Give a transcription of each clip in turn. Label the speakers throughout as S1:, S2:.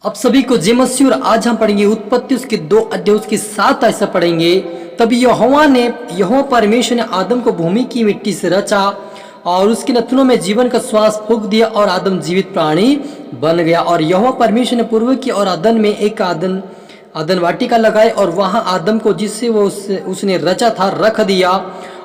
S1: अब सभी को जय मसीह। और आज हम पढ़ेंगे उत्पत्ति उसके 2 अध्याय उसके 7 ऐसा पढ़ेंगे। तब यहोवा परमेश्वर ने आदम को भूमि की मिट्टी से रचा और उसके नथनों में जीवन का श्वास फूंक दिया और आदम जीवित प्राणी बन गया। और यहोवा परमेश्वर ने पूर्व की और आदन में एक आदन वाटिका लगाई और वहां आदम को जिससे उसने रचा था रख दिया।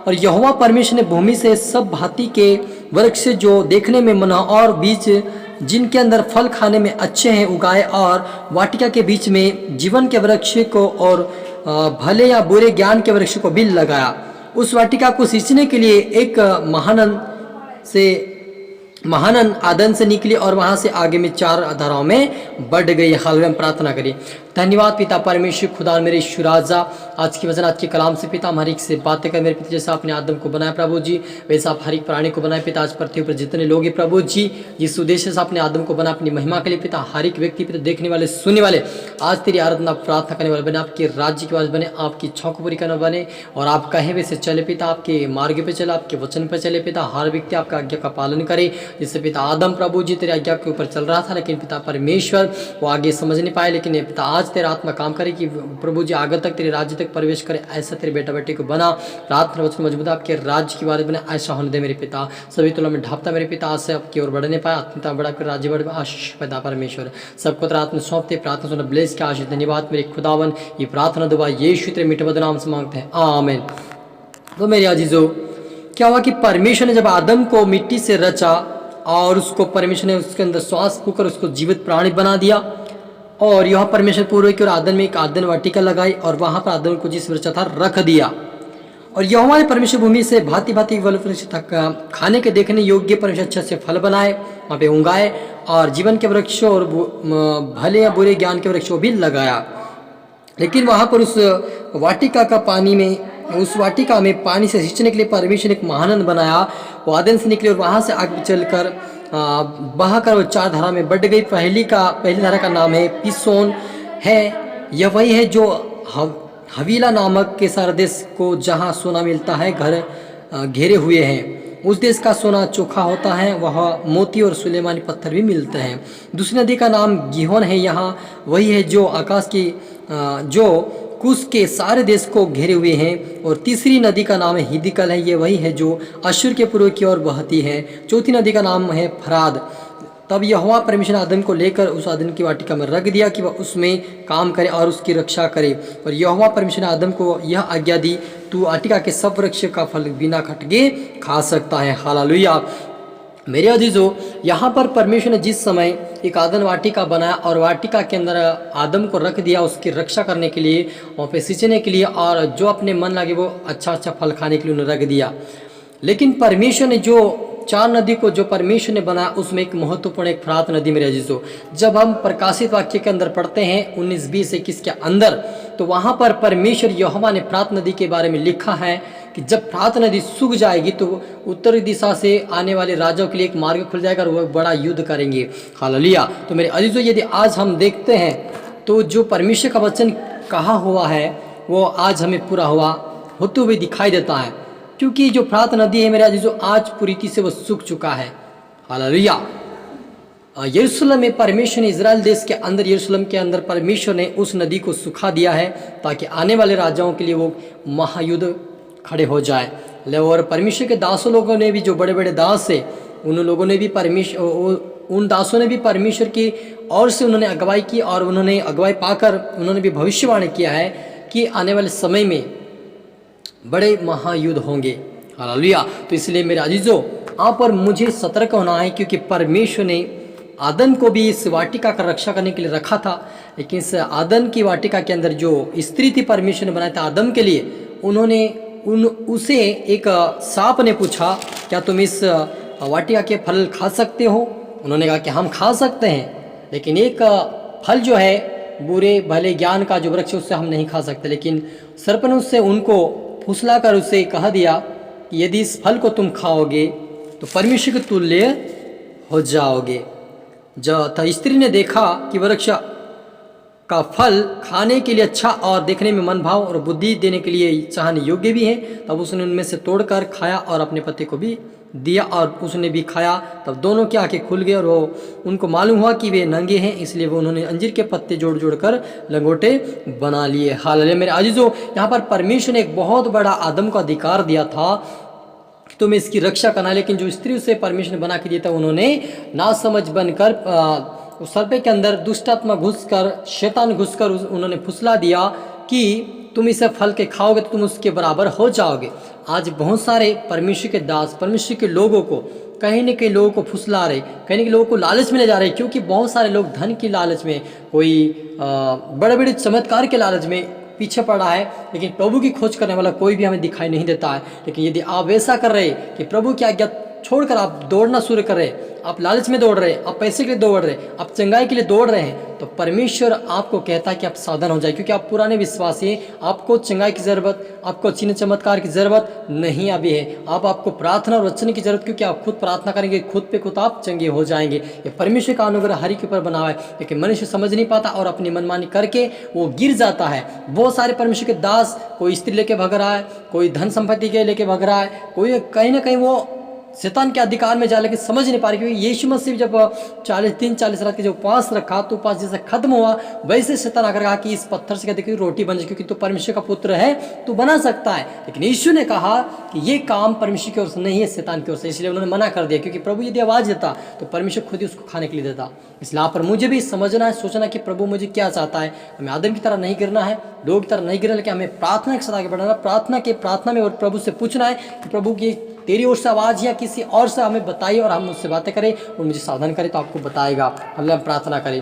S1: और यहोवा परमेश्वर ने भूमि से सब भांति के वृक्ष जो देखने में मना और बीज जिनके अंदर फल खाने में अच्छे हैं उगाए और वाटिका के बीच में जीवन के वृक्ष को और भले या बुरे ज्ञान के वृक्ष को भी लगाया। उस वाटिका को सींचने के लिए एक महानन आदन से निकली और वहां से आगे में 4 धाराओं में बढ़ गई। हाल में प्रार्थना करिए। धन्यवाद पिता परमेश्वर खुदा मेरे ईश्वर राजा, आज की वचन आज के कलाम से पिता हम हर एक से बातें कर। मेरे पिता जैसा आपने आदम को बनाया प्रभु जी, वैसा आप हर एक प्राणी को बनाए पिता। आज पृथ्वी पर जितने लोग हैं प्रभु जी, जिस उद्देश्य से आपने आदम को बना अपनी महिमा के लिए पिता, हर एक व्यक्ति पिता देखने वाले सुनने वाले आज तेरी आराधना प्रार्थना करने वाले बने, आपके राज्य की आवाज बने, आपकी इच्छाओं को पूरी करने बने और आप कहे वैसे चले पिता, आपके मार्ग पे चले, आपके वचन पर चले पिता। हर व्यक्ति आपका आज्ञा का पालन करे। जिससे पिता आदम प्रभु जी तेरे आज्ञा के ऊपर चल रहा था, लेकिन पिता परमेश्वर वो आगे समझ नहीं पाए, लेकिन पिता आज तेरा आत्मा काम करे कि प्रभु जी आगे तक तेरे राज्य तक प्रवेश करे। ऐसा तेरे बेटा बेटे को बना, रात में वचन मजबूत आपके राज्य की बात बने, ऐसा होने दे मेरे पिता। सभी तुला में ढापता मेरे पिता, आज से आपकी ओर बढ़ने पाए, आत्मता बड़ा कर राज्य बढ़ आशीष पैदा परमेश्वर। सबको रात में सौंपते प्रार्थना सुना ब्लेस के आशीष। धन्यवाद मेरे खुदावन, ये प्रार्थना दुआ यीशु तेरे मीठे नाम से मांगते हैं, आमीन। तो मेरे अजीजों, क्या हुआ कि परमेश्वर ने जब आदम को मिट्टी से रचा और उसको परमेश्वर ने उसके अंदर श्वास फूंकर उसको जीवित प्राणी बना दिया। और यह परमेश्वर पूर्व की ओर आदन में एक आदन वाटिका लगाई और वहां पर आदम को जिस वृक्ष था रख दिया। और यहोवा ने परमेश्वर भूमि से भांति भांति फल वृक्ष खाने के देखने योग्य परमेश्वर अच्छे से फल बनाए, वहाँ पे उगाए और जीवन के वृक्ष और भले या बुरे ज्ञान के वृक्षों भी लगाया। लेकिन वहां पर उस वाटिका में पानी से सींचने के लिए परमेश्वर ने एक महानंद बनाया। वो आदन से निकले और वहां से आगे चलकर बहाकर वो 4 धारा में बढ़ गई। पहली धारा का नाम है पिसोन है। यह वही है जो हवीला नामक के सारे देश को जहाँ सोना मिलता है घर घेरे हुए हैं। उस देश का सोना चोखा होता है, वह मोती और सुलेमानी पत्थर भी मिलते हैं। दूसरी नदी का नाम गिहोन है। यहाँ वही है जो आकाश की जो कुश के सारे देश को घेरे हुए हैं। और तीसरी नदी का नाम है हिदिकल है। ये वही है जो अश्शूर के पूर्व की ओर बहती है। चौथी नदी का नाम है फराद। तब यहोवा परमेश्वर ने आदम को लेकर उस आदम की वाटिका में रख दिया कि वह उसमें काम करे और उसकी रक्षा करे। और यहोवा परमेश्वर ने आदम को यह आज्ञा दी, तू वाटिका के सब वृक्ष का फल बिना खटके खा सकता है। हालेलुया। मेरे अजीजों, यहाँ पर परमेश्वर ने जिस समय एक आदन वाटिका बनाया और वाटिका के अंदर आदम को रख दिया उसकी रक्षा करने के लिए, वहाँ पे सींचने के लिए और जो अपने मन लगे वो अच्छा फल खाने के लिए उन्हें रख दिया। लेकिन परमेश्वर ने जो 4 नदी को जो परमेश्वर ने बनाया उसमें एक महत्वपूर्ण एक फरात नदी। मेरे अजीजों, जब हम प्रकाशित वाक्य के अंदर पढ़ते हैं 19, 20, 21 के अंदर, तो वहाँ पर परमेश्वर यहोवा ने फरात नदी के बारे में लिखा है कि जब फरात नदी सूख जाएगी तो उत्तरी दिशा से आने वाले राजाओं के लिए एक मार्ग खुल जाएगा और वह बड़ा युद्ध करेंगे। हालेलुया। तो मेरे अजीजों, यदि आज हम देखते हैं तो जो परमेश्वर का वचन कहा हुआ है वो आज हमें पूरा होते हुए दिखाई देता है, क्योंकि जो फरात नदी है मेरे अजीजों आज पूरी रीति से वो सूख चुका है। हालेलुया। यरूशलेम में परमेश्वर ने इजराइल देश के अंदर यरूशलेम के अंदर परमेश्वर ने उस नदी को सुखा दिया है ताकि आने वाले राजाओं के लिए वो महायुद्ध खड़े हो जाए। और परमेश्वर के दासों लोगों ने भी, जो बड़े बड़े दास है, उन लोगों ने भी उन दासों ने भी परमेश्वर की ओर से उन्होंने अगुवाई की और उन्होंने अगुवाई पाकर उन्होंने भी भविष्यवाणी किया है कि आने वाले समय में बड़े महायुद्ध होंगे। हालेलुया। तो इसलिए मेरे अजीजों, आप पर मुझे सतर्क होना है, क्योंकि परमेश्वर ने आदन को भी इस वाटिका का रक्षा करने के लिए रखा था। लेकिन इस आदन की वाटिका के अंदर जो स्त्री थी परमेश्वर ने बनाया था आदम के लिए, उसे एक सांप ने पूछा, क्या तुम इस वाटिका के फल खा सकते हो? उन्होंने कहा कि हम खा सकते हैं, लेकिन एक फल जो है बुरे भले ज्ञान का जो वृक्ष उससे हम नहीं खा सकते। लेकिन सर्प ने उससे उनको फुसलाकर उससे कहा दिया कि यदि इस फल को तुम खाओगे तो परमेश्वर के तुल्य हो जाओगे। जब स्त्री ने देखा कि वृक्ष का फल खाने के लिए अच्छा और देखने में मन भाव और बुद्धि देने के लिए चाहने योग्य भी है, तब उसने उनमें से तोड़कर खाया और अपने पति को भी दिया और उसने भी खाया। तब दोनों की आंखें खुल गई और वो उनको मालूम हुआ कि वे नंगे हैं, इसलिए वो उन्होंने अंजीर के पत्ते जोड़ जोड़ कर लंगोटे बना लिए। हालेलुया। मेरे अजीजों, यहाँ पर परमेश्वर ने एक बहुत बड़ा आदम को अधिकार दिया था कि तुम्हें इसकी रक्षा करना, लेकिन जो स्त्री उसे परमेश्वर ने बना के दिया था, उन्होंने नासमझ बनकर उस सर्पे के अंदर दुष्ट आत्मा घुसकर, शैतान घुसकर उन्होंने फुसला दिया कि तुम इसे फल के खाओगे तो तुम उसके बराबर हो जाओगे। आज बहुत सारे परमेश्वर के दास, परमेश्वर के लोगों को कहीं न कहीं लोगों को फुसला रहे, कहीं न कहीं लोगों को लालच में ले जा रहे, क्योंकि बहुत सारे लोग धन की लालच में, कोई बड़े बड़े चमत्कार के लालच में पीछे पड़ा है, लेकिन प्रभु की खोज करने वाला कोई भी हमें दिखाई नहीं देता है। लेकिन यदि आप वैसा कर रहे कि प्रभु की आज्ञा छोड़कर आप दौड़ना शुरू कर रहे, आप लालच में दौड़ रहे, आप पैसे के लिए दौड़ रहे, आप चंगाई के लिए दौड़ रहे हैं, तो परमेश्वर आपको कहता है कि आप सावधान हो जाए, क्योंकि आप पुराने विश्वासी हैं। आपको चंगाई की ज़रूरत, आपको चिन्ह चमत्कार की ज़रूरत नहीं अभी है। आपको प्रार्थना और वचन की ज़रूरत, क्योंकि आप खुद प्रार्थना करेंगे, खुद पे खुद आप चंगे हो जाएंगे। ये परमेश्वर का अनुग्रह हरि के ऊपर बना हुआ है, लेकिन मनुष्य समझ नहीं पाता और अपनी मनमानी करके वो गिर जाता है। बहुत सारे परमेश्वर के दास, कोई स्त्री लेके भाग रहा है, कोई धन संपत्ति के लेके भाग रहा है, कोई कहीं ना कहीं वो शैतान के अधिकार में जा, लेकिन समझ नहीं पा रही, क्योंकि यीशु मसीह जब 40 रात के जो उपवास रखा, तो उपवास जैसे खत्म हुआ, वैसे शैतान आकर कहा कि इस पत्थर से कहते रोटी बन जाए, क्योंकि तू परमेश्वर का पुत्र है, तू बना सकता है। लेकिन यीशु ने कहा कि ये काम परमेश्वर की ओर से नहीं है, शैतान की ओर से, इसलिए उन्होंने मना कर दिया, क्योंकि प्रभु यदि आवाज़ देता तो परमेश्वर खुद ही उसको खाने के लिए देता। इसलिए यहाँ पर मुझे भी समझना है, सोचना कि प्रभु मुझे क्या चाहता है। हमें आदम की तरह नहीं गिरना है, लोगों की तरह नहीं गिरना, लेकिन हमें प्रार्थना के साथ आगे बढ़ना, प्रार्थना में और प्रभु से पूछना है कि प्रभु की तेरी ओर से आवाज़ या किसी और से हमें बताइए, और हम उससे बातें करें और मुझे सावधान करें, तो आपको बताएगा। हम प्रार्थना करें।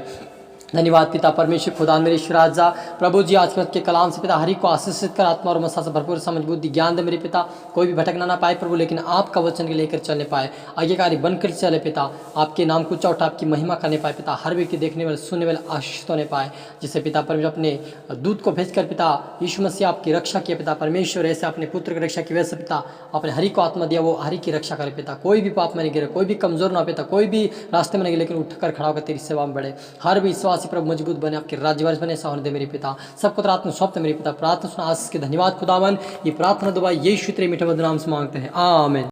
S1: धन्यवाद पिता परमेश्वर खुदा मेरे ईश्वर राजा, प्रभु जी आज के कलाम से पिता हरि को आशीषित कर, आत्मा और मसा से भरपूर समझ बुद्धि ज्ञान दे मेरे पिता, कोई भी भटकना ना पाए प्रभु, लेकिन आपका वचन के लेकर चलने पाए, आज्ञाकारी बनकर चले पिता, आपके नाम को चौथा आपकी महिमा करने पाए पिता, हर व्यक्ति देखने वाले सुनने वाले आशीषित होने पाए, जिससे पिता परमेश्वर अपने दूत को भेजकर पिता यीशु मसीह आपकी रक्षा किया पिता परमेश्वर, ऐसे अपने पुत्र की रक्षा की वैसे पिता अपने हरि को आत्मा दिया, वो हरि की रक्षा करे पिता, कोई भी पाप में नहीं गिरे, कोई भी कमजोर ना पिता, कोई भी रास्ते में नहीं गिरे, लेकिन उठकर खड़ा होकर तेरी सेवा में बढ़े, हर विश्वासी प्रभु मजबूत बने, आपके राज्यवारिस बने, ऐसा होने दे मेरे पिता, सबको रात में सौंपते मेरे पिता, प्रार्थना सुना आशीष के धन्यवाद खुदावन, ये प्रार्थना दुआ यीशु तेरे मीठे मधुर नाम से मांगते हैं, आमीन।